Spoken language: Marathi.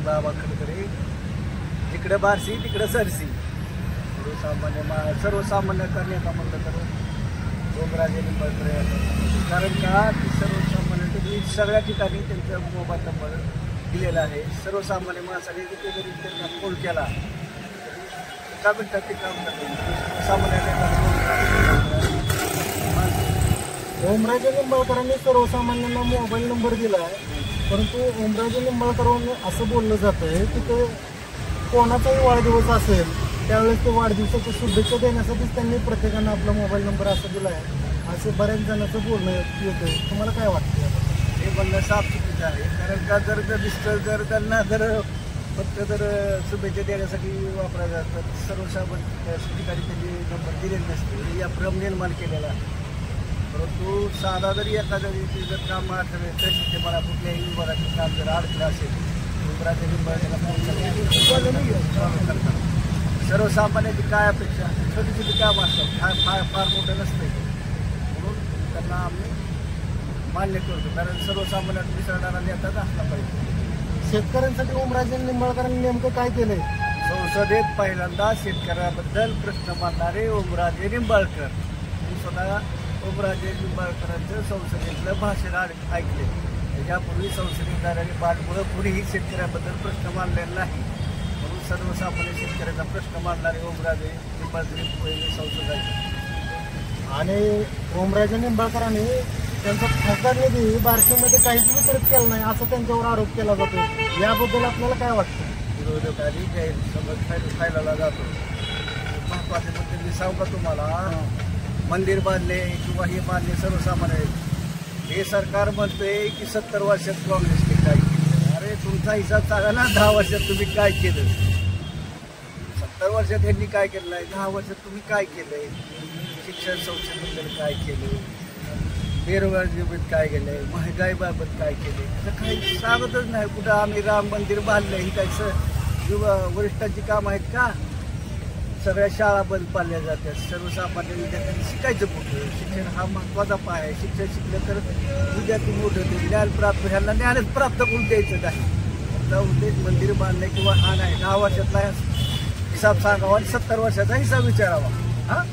बाबा खडकरे, जिकडे बारसी तिकडे सरसी. सर्वसामान्य नेता म्हणलं तर ओमराजे निंबाळकर. कारण का की सर्वसामान्य सगळ्या ठिकाणी त्यांचा मोबाईल नंबर दिलेला आहे. सर्वसामान्य माणसाने जरी त्यांना फोन केला का म्हणतात ते काम करते. सामान्य ओमराजे निंबाळकरांनी सर्वसामान्यांना मोबाईल नंबर दिला आहे, परंतु ओमराजे निंबाळकरांनी असं बोललं जातं आहे की ते कोणाचाही वाढदिवस असेल त्यावेळेस ते वाढदिवसाच्या शुभेच्छा देण्यासाठीच त्यांनी प्रत्येकानं आपला मोबाईल नंबर असा दिला आहे, असं बऱ्याच जणांचं बोलणं येतं. तुम्हाला काय वाटतं? हे बोलणं साफ चुकीचं आहे. कारण का जर त्यांना फक्त शुभेच्छा देण्यासाठी वापरला जातात, सर्वसामान्य ठिकाणी त्यांनी नंबर दिलेले नसते या भ्रम निर्माण केलेला आहे. परंतु साधा जरी एखाद्या जर काम अडचण तर मला कुठल्याही विभागाचं काम जर अडचण असेल ओमराजे निंबाळकरांना करतात. सर्वसामान्याची काय अपेक्षा, छोटी छोटी काम असतात, फार मोठं नसतं, म्हणून त्यांना आम्ही मान्य करतो. कारण सर्वसामान्यात मिसळणारा नेताच असला पाहिजे. शेतकऱ्यांसाठी ओमराजे निंबाळकरांनी नेमकं काय केलंय? संसदेत पहिल्यांदा शेतकऱ्याबद्दल प्रश्न मांडणारे ओमराजे निंबाळकर. मी स्वतः ओमराजे निंबाळकरांचं संसदेतलं भाषण ऐकले. त्याच्यापूर्वी संसदेत जाणारी पाठबळ कुणीही शेतकऱ्याबद्दल प्रश्न मांडलेला नाही. म्हणून सर्वसामान्य शेतकऱ्याचा प्रश्न मांडणारे ओमराजे निंबाळकर पहिले संसद आहे. आणि ओमराजे निंबाळकरांनी त्यांचा खासदार निधी बार्शीमध्ये काहीच वितरित केला नाही असं त्यांच्यावर आरोप केला जातो. याबद्दल आपल्याला काय वाटतं? विरोधकांनी गैरसमज फैलावला जातो. महत्वाचे मुद्दे मी सांगू का तुम्हाला? मंदिर बांधले किंवा हे बांधले सर्वसामान्य. हे सरकार म्हणतंय की 70 वर्षात काँग्रेसने काय केलं. अरे तुमचा हिसाब सांगा ना, 10 वर्षात तुम्ही काय केलं? 70 वर्षात ह्यांनी काय केलं नाही, 10 वर्षात तुम्ही काय केलंय? शिक्षण संस्थेबद्दल काय केलं, बेरोजगारीबाबत काय केलंय, महागाईबाबत काय केले, असं काही सांगतच नाही. कुठं आम्ही राम मंदिर बांधलं ही काय वरिष्ठांची काम आहेत का? सगळ्या शाळा बंद पाडल्या जातात. सर्वसामान्य विद्यार्थ्यांनी शिकायचं कुठं? शिक्षण हा महत्त्वाचा पाय आहे. शिक्षण शिकलं तर विद्यार्थी मोठं होते, ज्ञान प्राप्त, ह्यांना ज्ञानच प्राप्त करून द्यायचं नाही. आता उद्देश मंदिर बांधणे किंवा हा नाही, 10 वर्षातला हिसाब सांगावा आणि 70 वर्षाचा हिसाब विचारावा. हां